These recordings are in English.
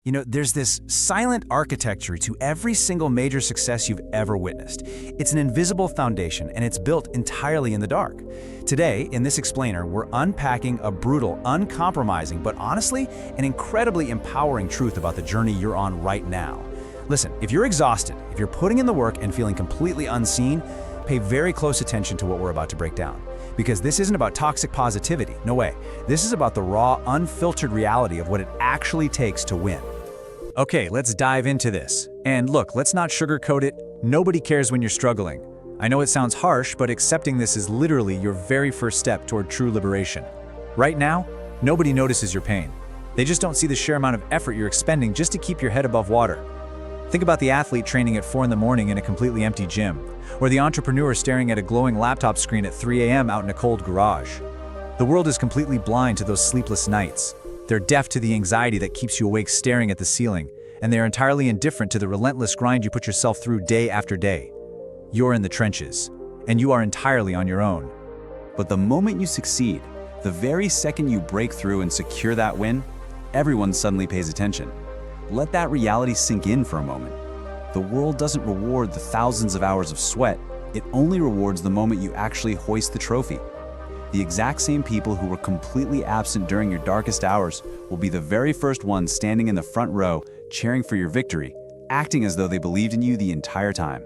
There's this silent architecture to every single major success you've ever witnessed. It's an invisible foundation, and it's built entirely in the dark. Today, in this explainer, we're unpacking a brutal, uncompromising, but honestly, an incredibly empowering truth about the journey you're on right now. Listen, if you're exhausted, if you're putting in the work and feeling completely unseen, pay very close attention to what we're about to break down. Because this isn't about toxic positivity, no way. This is about the raw, unfiltered reality of what it actually takes to win. Okay, let's dive into this. And look, let's not sugarcoat it. Nobody cares when you're struggling. I know it sounds harsh, but accepting this is literally your very first step toward true liberation. Right now, nobody notices your pain. They just don't see the sheer amount of effort you're expending just to keep your head above water. Think about the athlete training at 4 in the morning in a completely empty gym, or the entrepreneur staring at a glowing laptop screen at 3 a.m. out in a cold garage. The world is completely blind to those sleepless nights. They're deaf to the anxiety that keeps you awake staring at the ceiling, and they're entirely indifferent to the relentless grind you put yourself through day after day. You're in the trenches, and you are entirely on your own. But the moment you succeed, the very second you break through and secure that win, everyone suddenly pays attention. Let that reality sink in for a moment. The world doesn't reward the thousands of hours of sweat, it only rewards the moment you actually hoist the trophy. The exact same people who were completely absent during your darkest hours will be the very first ones standing in the front row, cheering for your victory, acting as though they believed in you the entire time.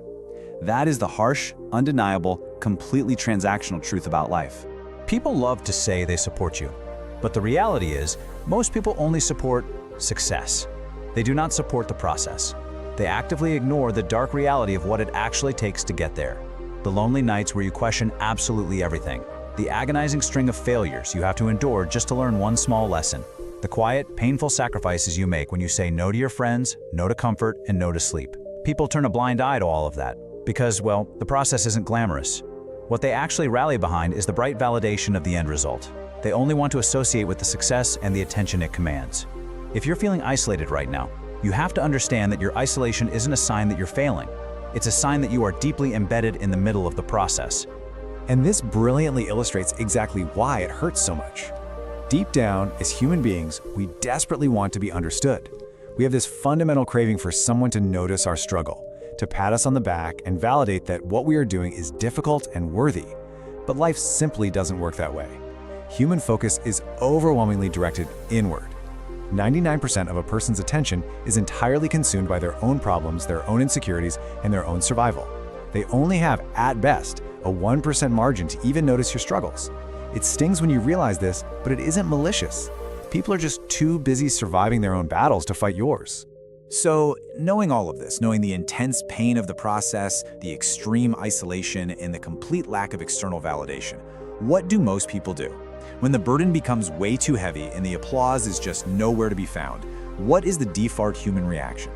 That is the harsh, undeniable, completely transactional truth about life. People love to say they support you, but the reality is, most people only support success. They do not support the process. They actively ignore the dark reality of what it actually takes to get there. The lonely nights where you question absolutely everything. The agonizing string of failures you have to endure just to learn one small lesson. The quiet, painful sacrifices you make when you say no to your friends, no to comfort, and no to sleep. People turn a blind eye to all of that because, well, the process isn't glamorous. What they actually rally behind is the bright validation of the end result. They only want to associate with the success and the attention it commands. If you're feeling isolated right now, you have to understand that your isolation isn't a sign that you're failing. It's a sign that you are deeply embedded in the middle of the process. And this brilliantly illustrates exactly why it hurts so much. Deep down, as human beings, we desperately want to be understood. We have this fundamental craving for someone to notice our struggle, to pat us on the back and validate that what we are doing is difficult and worthy. But life simply doesn't work that way. Human focus is overwhelmingly directed inward. 99% of a person's attention is entirely consumed by their own problems, their own insecurities, and their own survival. They only have, at best, a 1% margin to even notice your struggles. It stings when you realize this, but it isn't malicious. People are just too busy surviving their own battles to fight yours. So, knowing all of this, knowing the intense pain of the process, the extreme isolation, and the complete lack of external validation, what do most people do? When the burden becomes way too heavy and the applause is just nowhere to be found, what is the default human reaction?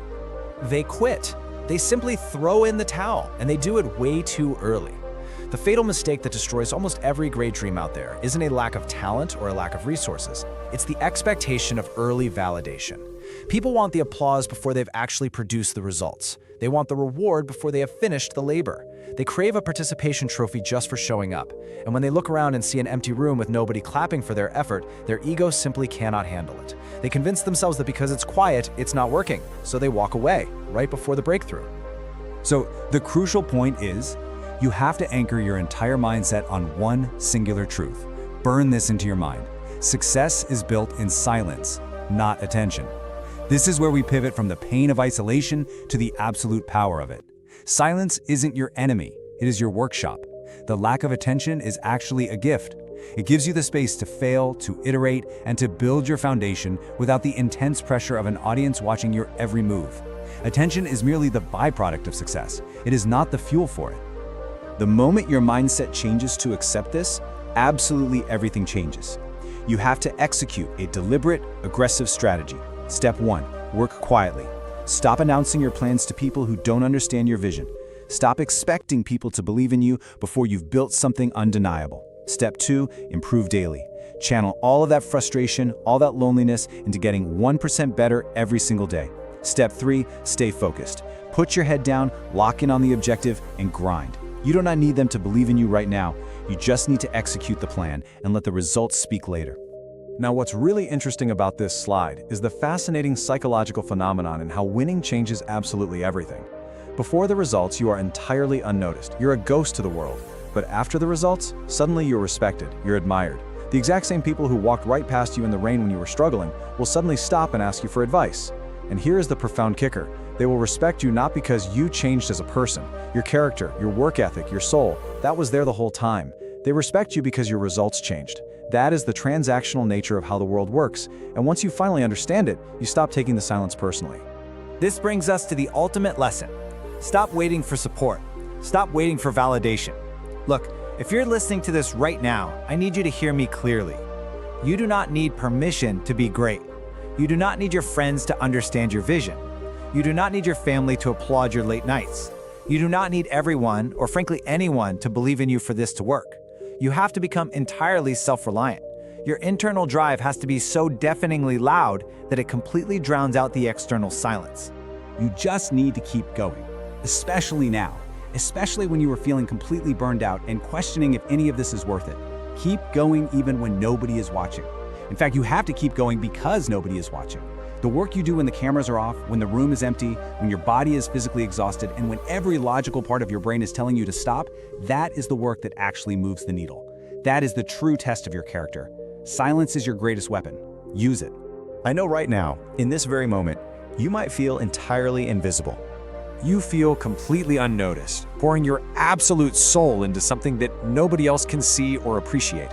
They quit. They simply throw in the towel, and they do it way too early. The fatal mistake that destroys almost every great dream out there isn't a lack of talent or a lack of resources. It's the expectation of early validation. People want the applause before they've actually produced the results. They want the reward before they have finished the labor. They crave a participation trophy just for showing up. And when they look around and see an empty room with nobody clapping for their effort, their ego simply cannot handle it. They convince themselves that because it's quiet, it's not working. So they walk away right before the breakthrough. So the crucial point is, you have to anchor your entire mindset on one singular truth. Burn this into your mind. Success is built in silence, not attention. This is where we pivot from the pain of isolation to the absolute power of it. Silence isn't your enemy, it is your workshop. The lack of attention is actually a gift. It gives you the space to fail, to iterate, and to build your foundation without the intense pressure of an audience watching your every move. Attention is merely the byproduct of success. It is not the fuel for it. The moment your mindset changes to accept this, absolutely everything changes. You have to execute a deliberate, aggressive strategy. Step 1, work quietly. Stop announcing your plans to people who don't understand your vision. Stop expecting people to believe in you before you've built something undeniable. Step 2, improve daily. Channel all of that frustration, all that loneliness into getting 1% better every single day. Step 3, stay focused. Put your head down, lock in on the objective, and grind. You do not need them to believe in you right now. You just need to execute the plan and let the results speak later. Now, what's really interesting about this slide is the fascinating psychological phenomenon and how winning changes absolutely everything. Before the results, you are entirely unnoticed. You're a ghost to the world. But after the results, suddenly you're respected, you're admired. The exact same people who walked right past you in the rain when you were struggling will suddenly stop and ask you for advice. And here is the profound kicker. They will respect you not because you changed as a person. Your character, your work ethic, your soul, that was there the whole time. They respect you because your results changed. That is the transactional nature of how the world works. And once you finally understand it, you stop taking the silence personally. This brings us to the ultimate lesson. Stop waiting for support. Stop waiting for validation. Look, if you're listening to this right now, I need you to hear me clearly. You do not need permission to be great. You do not need your friends to understand your vision. You do not need your family to applaud your late nights. You do not need everyone, or frankly anyone, to believe in you for this to work. You have to become entirely self-reliant. Your internal drive has to be so deafeningly loud that it completely drowns out the external silence. You just need to keep going, especially now, especially when you are feeling completely burned out and questioning if any of this is worth it. Keep going even when nobody is watching. In fact, you have to keep going because nobody is watching. The work you do when the cameras are off, when the room is empty, when your body is physically exhausted, and when every logical part of your brain is telling you to stop, that is the work that actually moves the needle. That is the true test of your character. Silence is your greatest weapon. Use it. I know right now, in this very moment, you might feel entirely invisible. You feel completely unnoticed, pouring your absolute soul into something that nobody else can see or appreciate.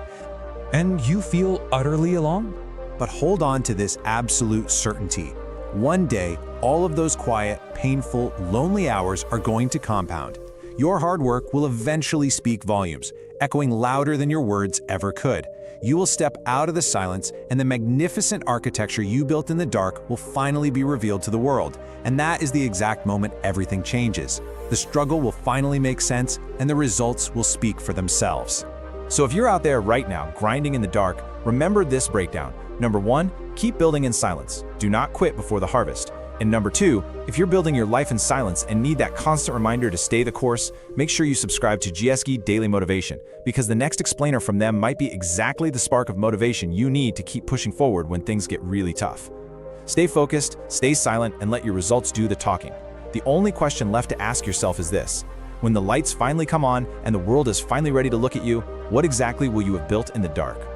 And you feel utterly alone? But hold on to this absolute certainty. One day, all of those quiet, painful, lonely hours are going to compound. Your hard work will eventually speak volumes, echoing louder than your words ever could. You will step out of the silence, and the magnificent architecture you built in the dark will finally be revealed to the world. And that is the exact moment everything changes. The struggle will finally make sense, and the results will speak for themselves. So if you're out there right now, grinding in the dark, remember this breakdown. Number 1, keep building in silence. Do not quit before the harvest. And number 2, if you're building your life in silence and need that constant reminder to stay the course, make sure you subscribe to GSG Daily Motivation, because the next explainer from them might be exactly the spark of motivation you need to keep pushing forward when things get really tough. Stay focused, stay silent, and let your results do the talking. The only question left to ask yourself is this: when the lights finally come on and the world is finally ready to look at you, what exactly will you have built in the dark?